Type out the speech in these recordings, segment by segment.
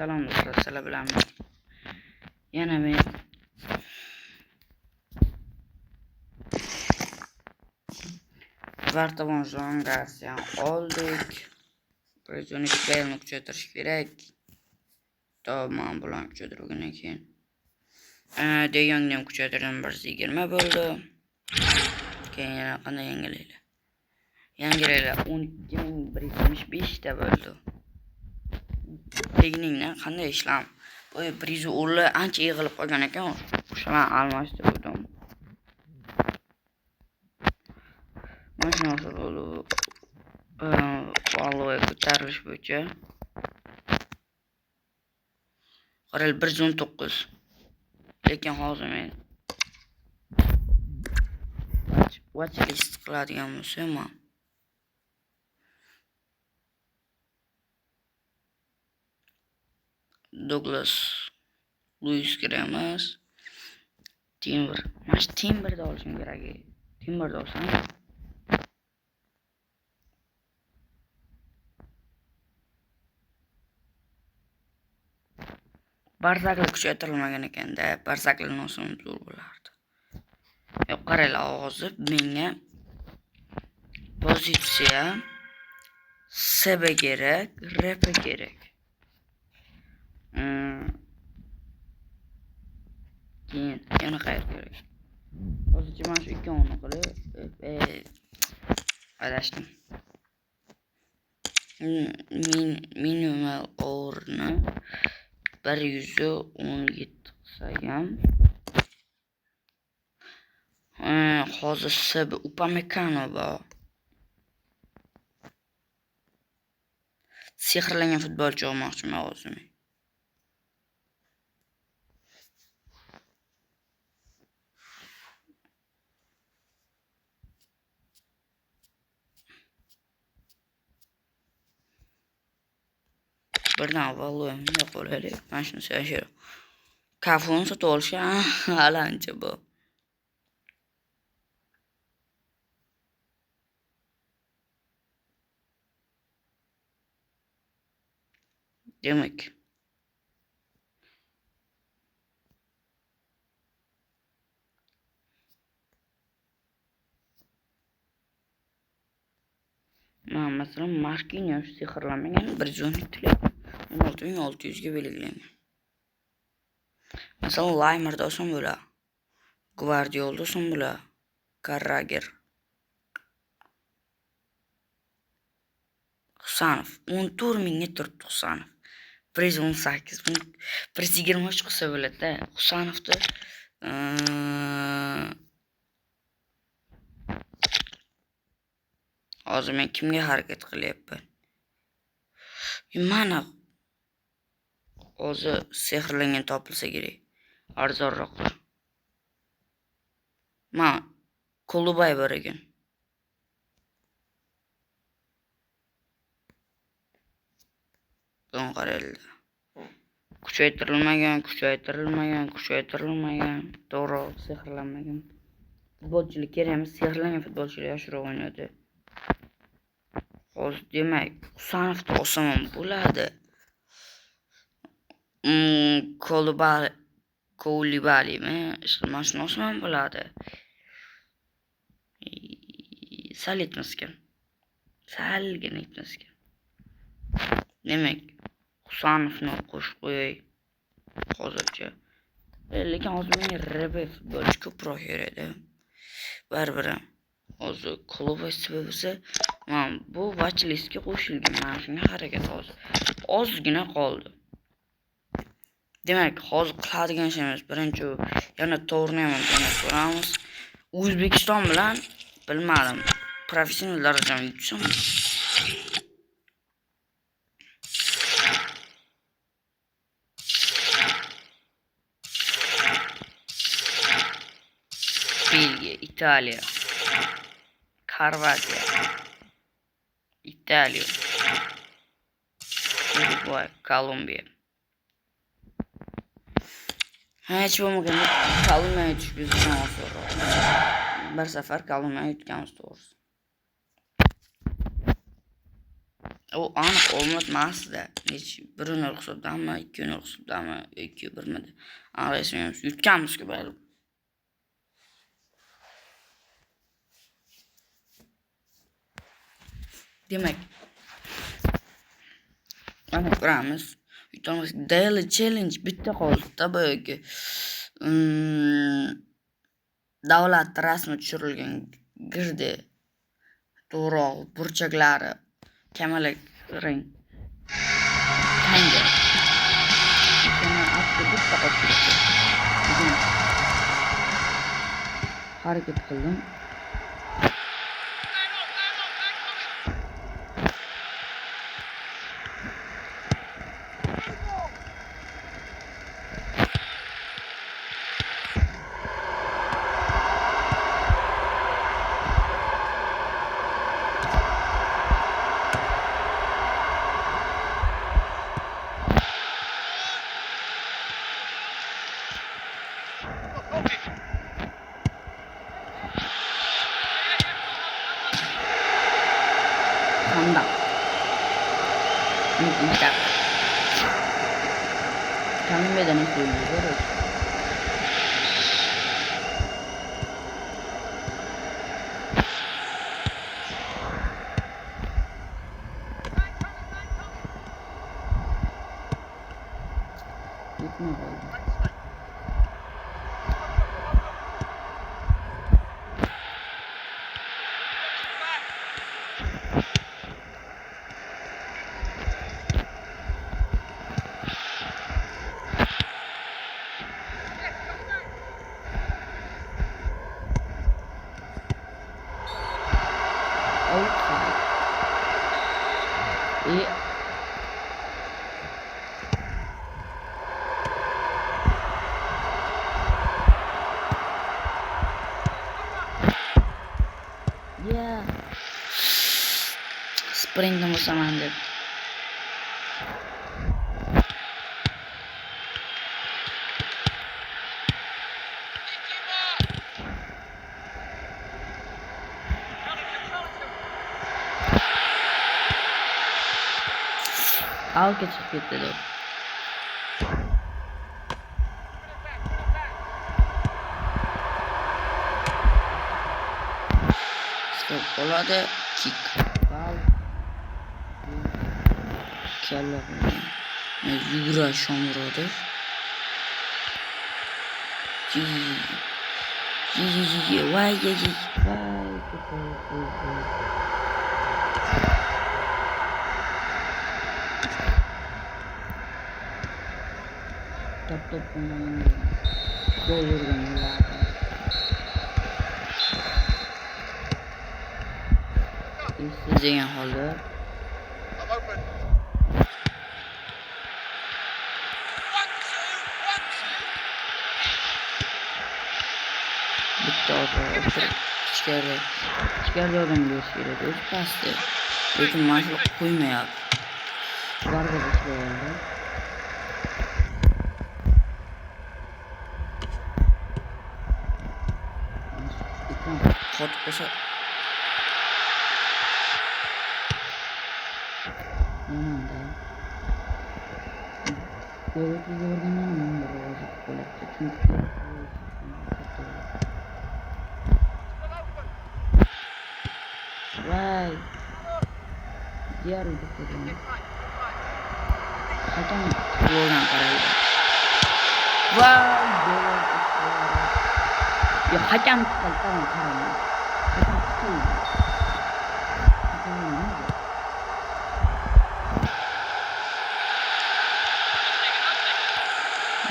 Salom do'stlar, sizlar bilan yana men Vartamon versiyani oldik. Prozonik belni kuchaytirish kerak. Tamam, bularni kuchaytirgandan keyin De Jongni ham kuchaytirdim, 120 bo'ldi. Keyin yana qanday yangilaylar? Yangilaylar 12175 ta bo'ldi. Teknikdan qanday ishlam? Bu prizorlar ancha yig'ilib qolgan ekan, o'shalarni almashtirdim. Mana shu bo'ldi. Valloy ko'tarilish bo'yicha qarang 119. Lekin hozir men watchlist qiladigan bo'lsam, Douglas Luis emas, Timber. Mana Timber'da olishim kerak. Timber'da olsam Barzakli kuchaytirilmagan ekanda, Barzakli nosim zo'r bo'lardi. Yo'q, qaranglar, hozir menga pozitsiya SB kerak, RP kerak. Keyin yana qayerga kerak? Hozircha mana shu ikkovini qilib, adashdim. Minimal o'rni 117 qilsam, hozir SB Upamecano bor. Sehrlangan futbolchi olmoqchiman o'zim. Birdan avval nima qo'laylik? Mana shuni shu kafon sotib olishgan alancha bu. Demak, masalan Marquinhos sehrlanmagan 112 16600 ga belgilangan. Masalan Laymerda olsam bo'ladi. Guardiolda olsam bo'ladi. Carragher, Husanov 14000 ga turibdi Husanov. 118 123 qilsa bo'ladi-da. Husanovda hozir men kimga harakat qilyapman? Mana hozir sehrlangan topilsa kerak. Arzonroq. Mana Kolubay bor ekan. Buni qaranglar. Kuchaytirilmagan. To'g'ri, sehrlanmagan. Futbolchilar kerak emas, sehrlangan futbolchilar yaxshiroq o'ynaydi. Hozir demak, Husanovda olsam bo'ladi. Koulibalimi? Mana shuni olsam bo'ladi. Salgina etmaskan. Demak, Husanovni qo'shib qo'yay hozircha. Lekin hozir menga RB futbolchi ko'proq kerak-da. Baribir hozir Kolubay bo'lsa, men bu watchlistga qo'shilgan. Mana shunga harakat hozir. Ozgina qoldi. Demak, hozir qiladigan ishimiz birinchi yana to'g'rinayman ko'ramiz. O'zbekiston bilan bilmadim, professional darajani yutsam. Belgiya, Italiya, Xorvatiya, Italiya, Uruguay, Kolumbiya. Hech bo'lmagan Kolumbiya yutib bizdan osonroq. Bir safar Kolumbiya yutganmiz to'g'risi. O aniq olmamasdi. Hech birini hisobdami, ikkini hisobdami, yoki birmidi. Aniq esmaymiz. Yutganmiz-ku bari. Demak, mana ko'ramiz. Yutamiz. Daily challenge bitta qoldi-da boyagi. Davlat rasmi tushirilgan girdi. To'g'ri, burchaklari kamalak rang. Tanga. Mana asli bitta qoldi. Harakat qildim. Kandang. Ini tidak. Kami medan itu terus. Itu apa? Outside. Yeah. Sprint nomor samanda. Al geçip gitti de. Stop olada kick. Bal. Kella ne yura şomrodu. Vay. Top bundan doldurgun lazım. İstediğin halde. Bitti orada. Çıkardı oradan görüşüyor. Öz bastı. Lekin maçı koymayap. Var da bir şey oldu. Hot olsa yanında gerekli gördüğümden numara olacak kolekte çünkü vay diğer ülkeden zaten yoldan karaydı vay ya hakem kalkan karanlık hakem tutuyor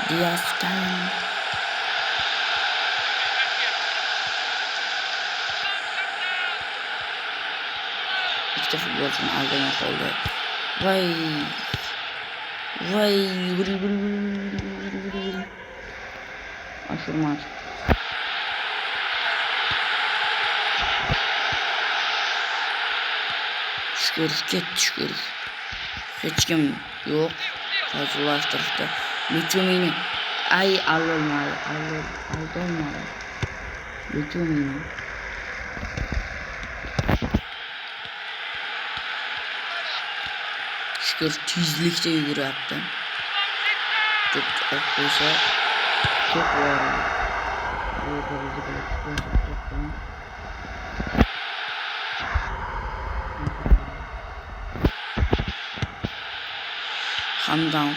Dias'tan işte futbolcunun aldığına oldu vay aşırı maç şükür hiç kim yok hazırlaştırdı Lütfumini ay aldı olmadı Lütfumini Şükür tezlikte yürüyaptı. Çok akıllısa çok var. Hamdan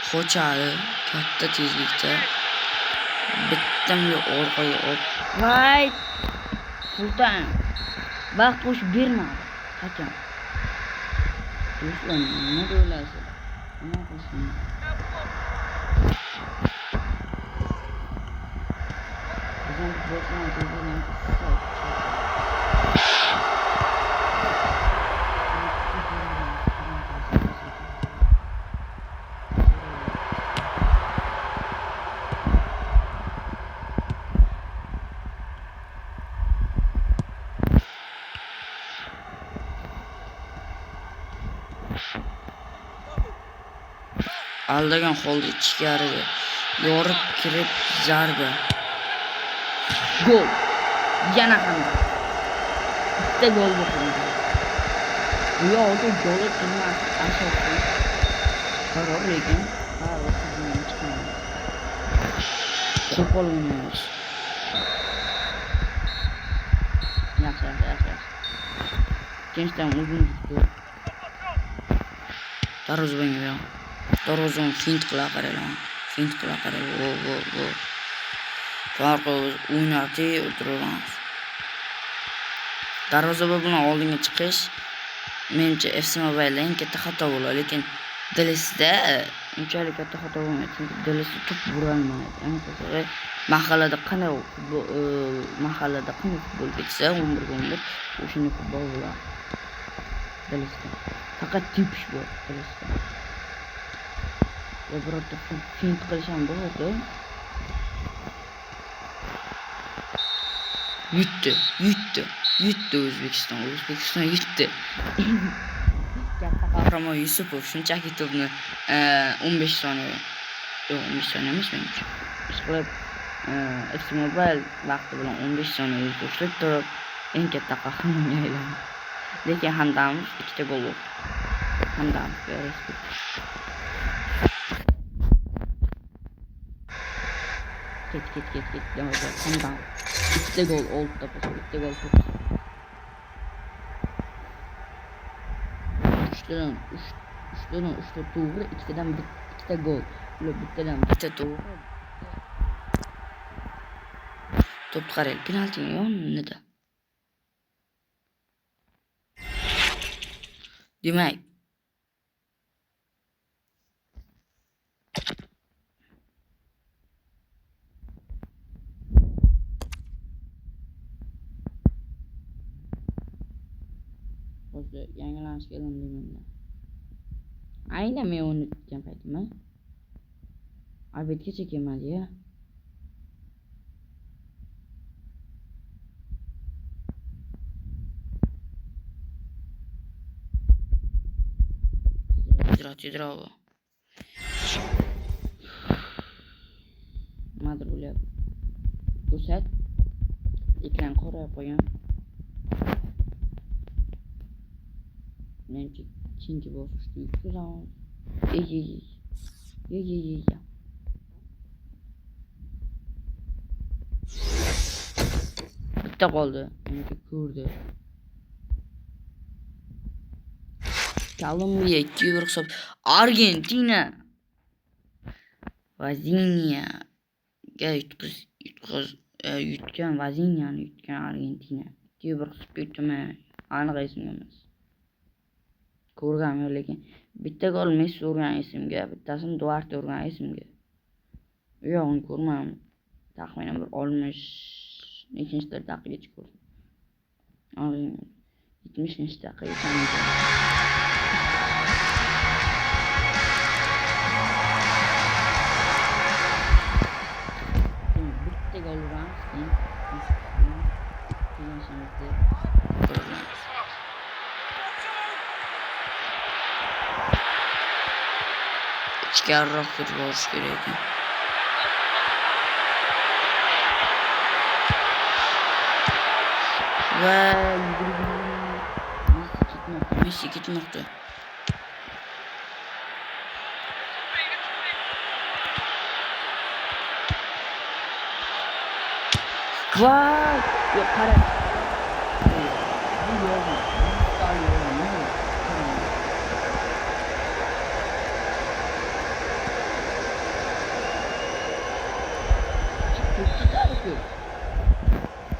Xo'chali katta tezlikda bittamli orqaga vay sulton vaqt qo'shib bermadi hakam. Do'stlar nima o'ylaysiz? Nima qilsin? Bizning futbolchilar aldagan holda ichkariga yorib kirib zarba. Gol. Yana ham. Bitta gol bo'ldi. Bu yo'lda gol turmas asosiy. Qaror lekin qo'pol o'ynaymiz. Yaxshi. Gençten uzun tuttu. Darvozan fint qila qarayman. Vo. Farqi o'ynatib o'tiramiz. Darvoza bilan oldinga chiqish menimcha FC Mobile'ning katta xato bo'ladi, lekin Delisda unchalik katta xato bo'lmaydi. Chunki Delisda to'p urolmaydi. Mahallada qanday futbol ketsa, 11 o'shani futbol bo'ladi. Delisda faqat tepish bor Delisda. Birorta fint qilish ham bo'ladi. Yutdi O'zbekiston yutdi. Katta qahramon Yusupov shunchaki to'pni 15 soniya. Yo'q, 15 soniya emas menimcha. Ishqilib FC Mobile vaqti bilan 15 soniya ushlab turib eng katta qahramonga aylandi. Lekin Hamdamov ikkita gol urdi. Hamdamovga respekt. Ket. Hamdamov. Ikkita gol oldi to'p. Ikkita gol to'p. 3 to'g'ri, ikkita gol. Bittadan bitta to'g'ri. To'p qarang, penalti yonida. Demak, hozir yangilanish kelindiganda. Aynan men uni tutgan paytim, Abedgacha kelmadi-ya. Hidro. Nimadir bo'lyapti. Ko'rsat. Ekran qorayib qo'ygan. Menimcha ikkinchi bosqichda yutkazamiz. Ey. Bitta qoldi. Menimcha ko'rdi. Kolumbiya 2-1 hisob. Argentina Vazinia ga yutgan Vaziniani yutgan Argentina 2-1 hisob yutdimi? Aniq esimga emas. Ko'rganman, lekin bitta gol Messi urgan esimga, bittasini Duarte urgan esimga. Yo'qni ko'rmadim. Taxminan bir 60-daqiqagacha ko'rdim. 70-daqiqagacha. Bitta gol uramiz, ichkariroq kirib olish kerak. Va Messi ketmoqda. Vay! Yok para. Bu yok.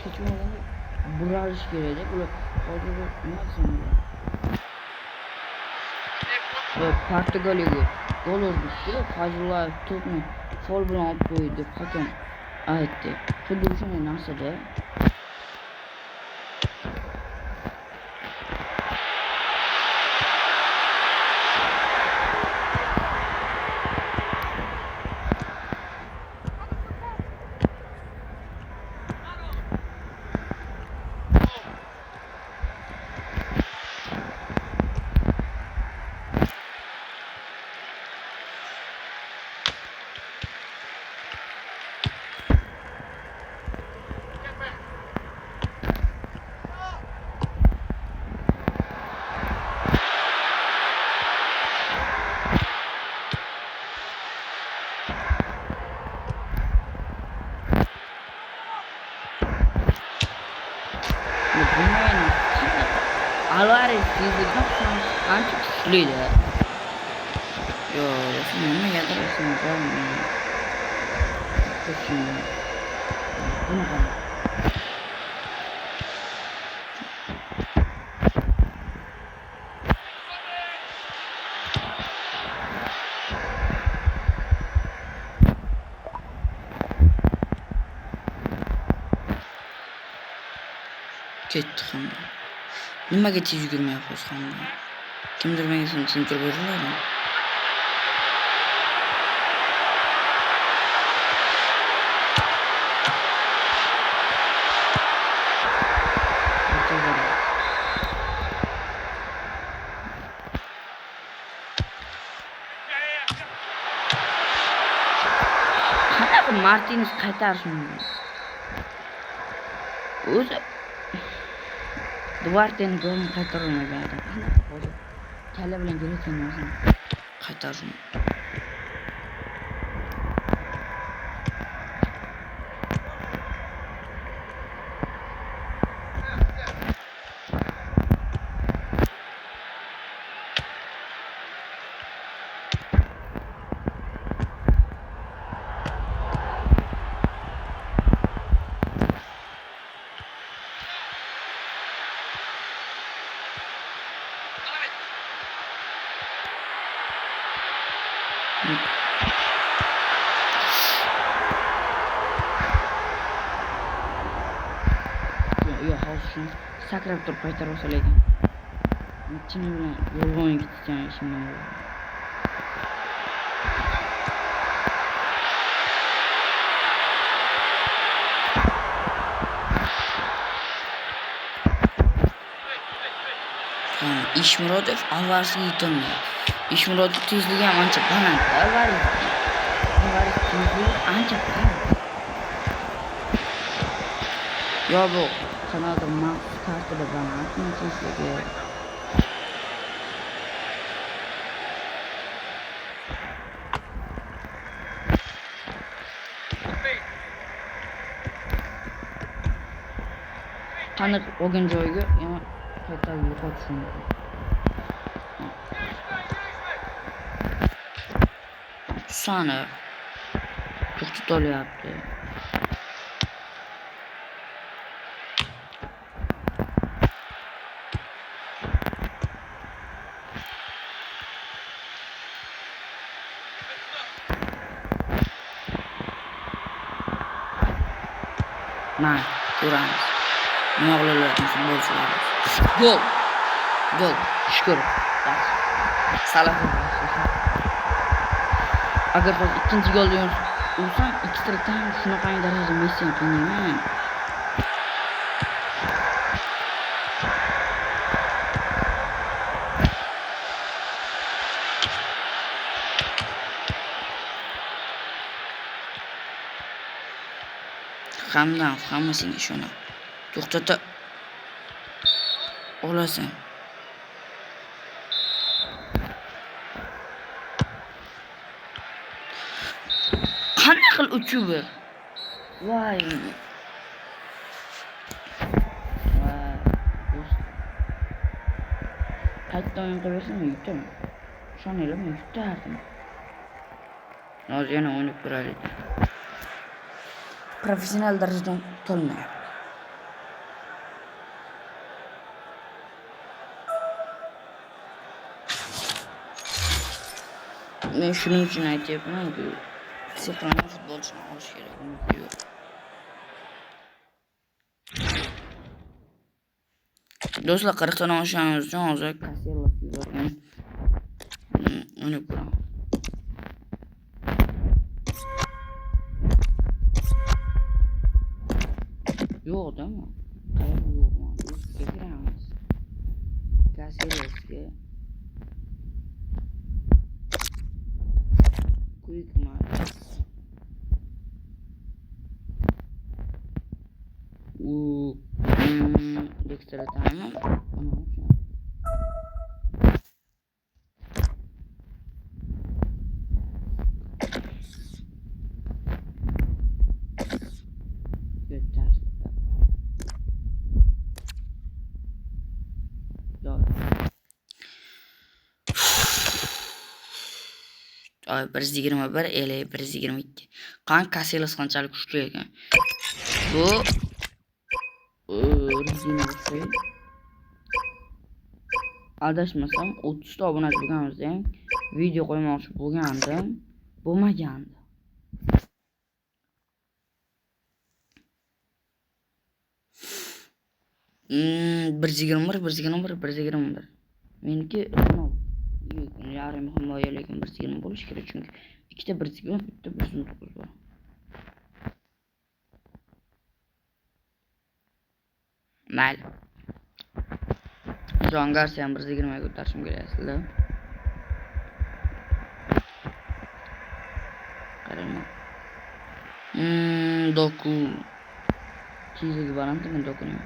Keçme olanı buralış gelecek. Böyle orada nasıl böyle Portugal ligi gol oldu. Fazla tutma. Sol bilan qo'ydi. Hakam aytdi. Xuddi shunday narsada Alvarez fiziğinden anca güçlüydü. Yo, resimlerine yadırırsın görmüyor. Düşünüyor. Bu ne kadar? Ketdi hamda. Nimaga tez yugurmay qo'ysiz hamda? Kimdir menga tushuntirib beradi. Qanaqa Martines qaytarishmi? O'zi Duarte'ni golni qaytara olmagan edim. Hozir kalla bilan kelayotgan narsani qaytarishim. Yo, hozir shuni sakrab turib qaytara olsa lekin. Chini bilan yolg'on ketgan ishimdan. Ishmurodov Alvaresga yetolmaydi. Ishmurodov tezligi ham ancha baland. Alvares tezligi ancha baland. Yo bu qanaqa max kartida baland tezligi. Qaniq olgan joyiga yana qaytarib yo'qotishim mumkin. Sani to'xtat olyapti. Mana ko'ramiz. Nima qilayotgan futbolchilar. Gol. Shukr. Salah. Agar biz ikkinchi golni ursam, ekstra time shunaqangi darajada Messini qiynayman. Hammasini shuni to'xtata olasan. Qanday qil uchib ber? Voy. Qaytadan oynataversam yutaman. Ishoninglar, men yutardim. Hozir yana o'ynab ko'raylik. Professional darajadan to'lmayapti. Men shuning uchun aytyapman-ku, sehrli futbolchini olish kerak, uni yo'q. Do'stlar, 40 dan oshganimiz uchun hozir Casillas yuborgan. Uni ko'raman. Yo'qdimi? Qayerda yo'qman? O'zga kiramiz. Casillasga quick match. Dexter tamam. Ay 121 ele 122. Qan Casillas qanchalik kuchli ekan. Bu Rizina şey. Adashmasam 30 ta obunachi bo'lganimizda ham video qo'ymoqchi bo'lgandim, bo'lmagandi. Bir 121. Meniki yarim himoya lekin 120 bo'lish kerak, chunki ikkita 120, bitta 109 bor. Mayli. Jon Garcia 120 ga ko'tarishim kerak aslida. Qarayman. Doku. Chizigi balandmi dokuni?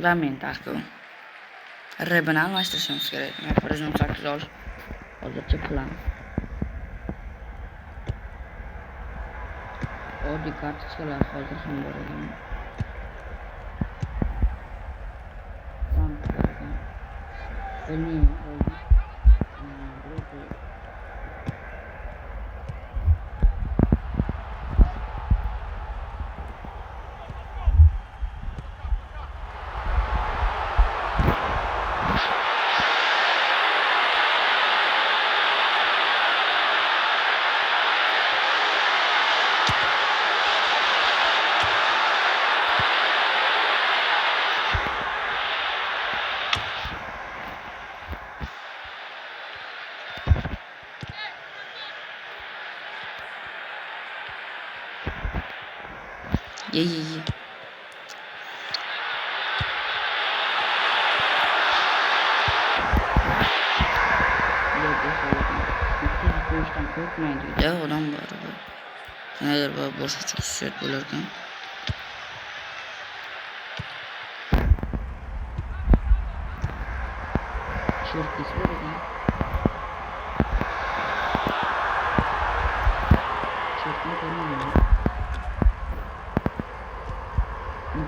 Va men tarqim. Rebani almashtirishimiz kerak. Men Prezident 8 olish hozircha plan. Oddiy kartochkalar hozir ham bor ekan. Ini ye. Korkmaydi ya odam baribir. Nedir bu boshqacha xususiyat bo'larkan. Shirkis bo'larkan. Shirkni ko'rmayman.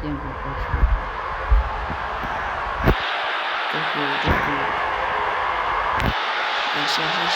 Tiempo Gracias.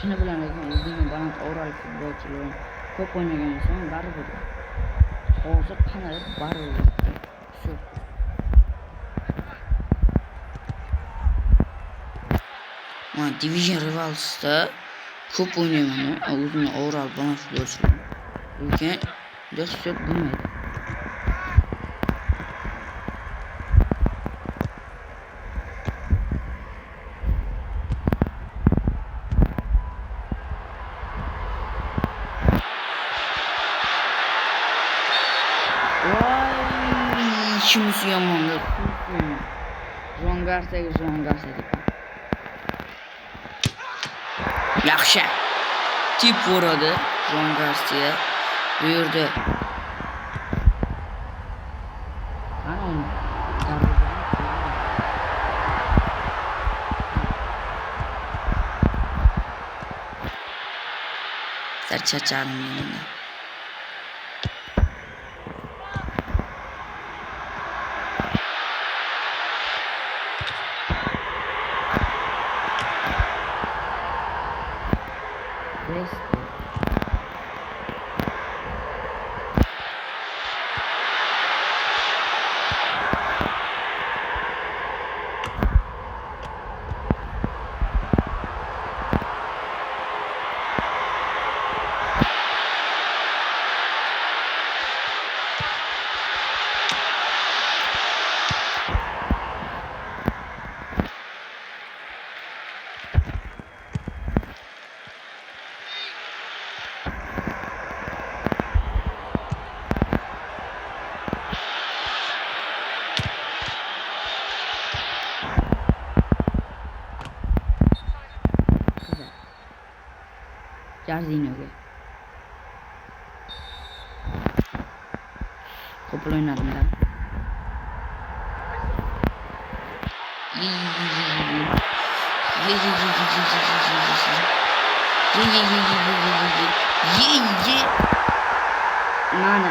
Shuni bilan o'zimning baland oralik futbolchilar ko'p o'ynagan inson baribir. Hozir qanday baribir. Shu. Men Division Rivals'da ko'p o'ynayman. O'zimning oralik baland futbolchilar. Lekin dehshat bo'lmaydi. shunisi yomonda. Jon Garsiya deb. Yaxshi. Tip uradi Jon Garsiya. Bu yerda charchadim men. Jarzinho'ga. Qo'pol o'ynadim-da. Mana,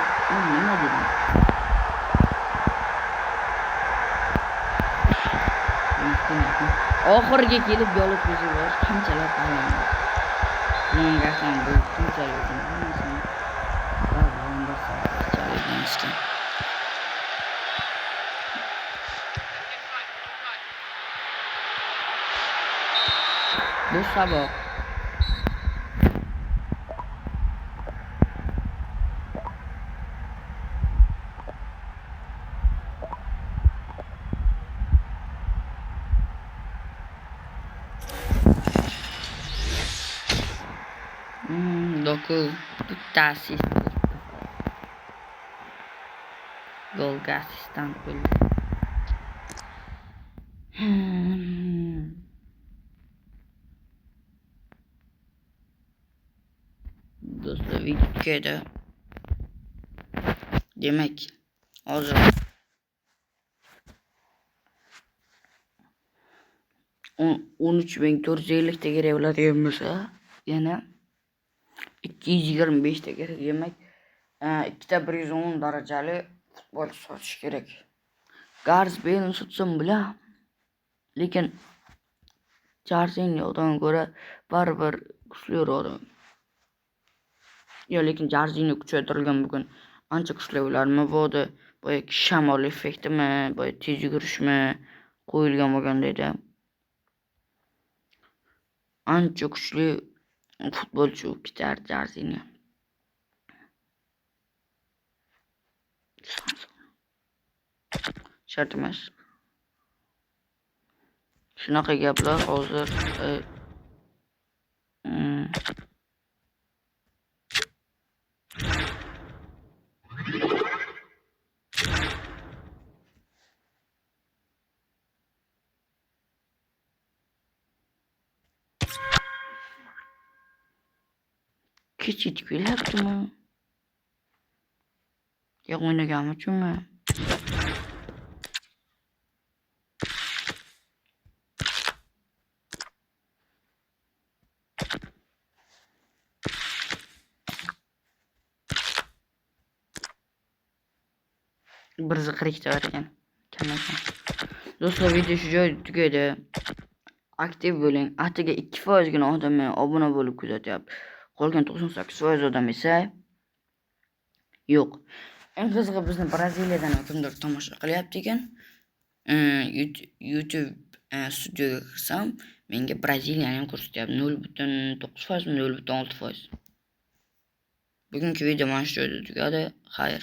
nima dedim? Oxirga kelib yo'l o'tkazib yuborib qanchalar qilgan. Bunga ham bu qanchalik hammasini qanchalik bu saboq. Doku bitta assist. Golga assistant bo'ldi. Do'stlar, videoda demak hozir 13.450 ta kerak bo'ladigan bo'lsa, yana 225 ta kerak. Demak, ikkita 110 darajali futbol sotish kerak. Garz Bale'ni sotsam bilan, lekin Jarzinho'dan ko'ra baribir kuchliroq odam. Lekin Jarzinho kuchaytirilgan bugun ancha kuchli bo'larmi? Boya shamol effektimi, boya tez yugurishmi qo'yilgan bo'lganda edi. Ancha kuchli futbolchi u ketar Jarzinho. Shart emas. Shunaqa gaplar hozir kechik kelyaptimi? Yo'q, o'ynagan uchunmi? Bir ziqirlikda bor ekan. Do'stlar, video shu joyda tugadi. Aktiv bo'ling. Atiga 2% gina odam obuna bo'lib kuzatyapti. Qolgan 98% odam esa yo'q. Eng qizig'i bizni Braziliyadan kimdir tomosha qilyapti ekan. YouTube studioga kirsam, menga Braziliyani ham ko'rsatyapti. 0.9%, 0.6%. Bugungi video mana shu joyda tugadi. Xayr.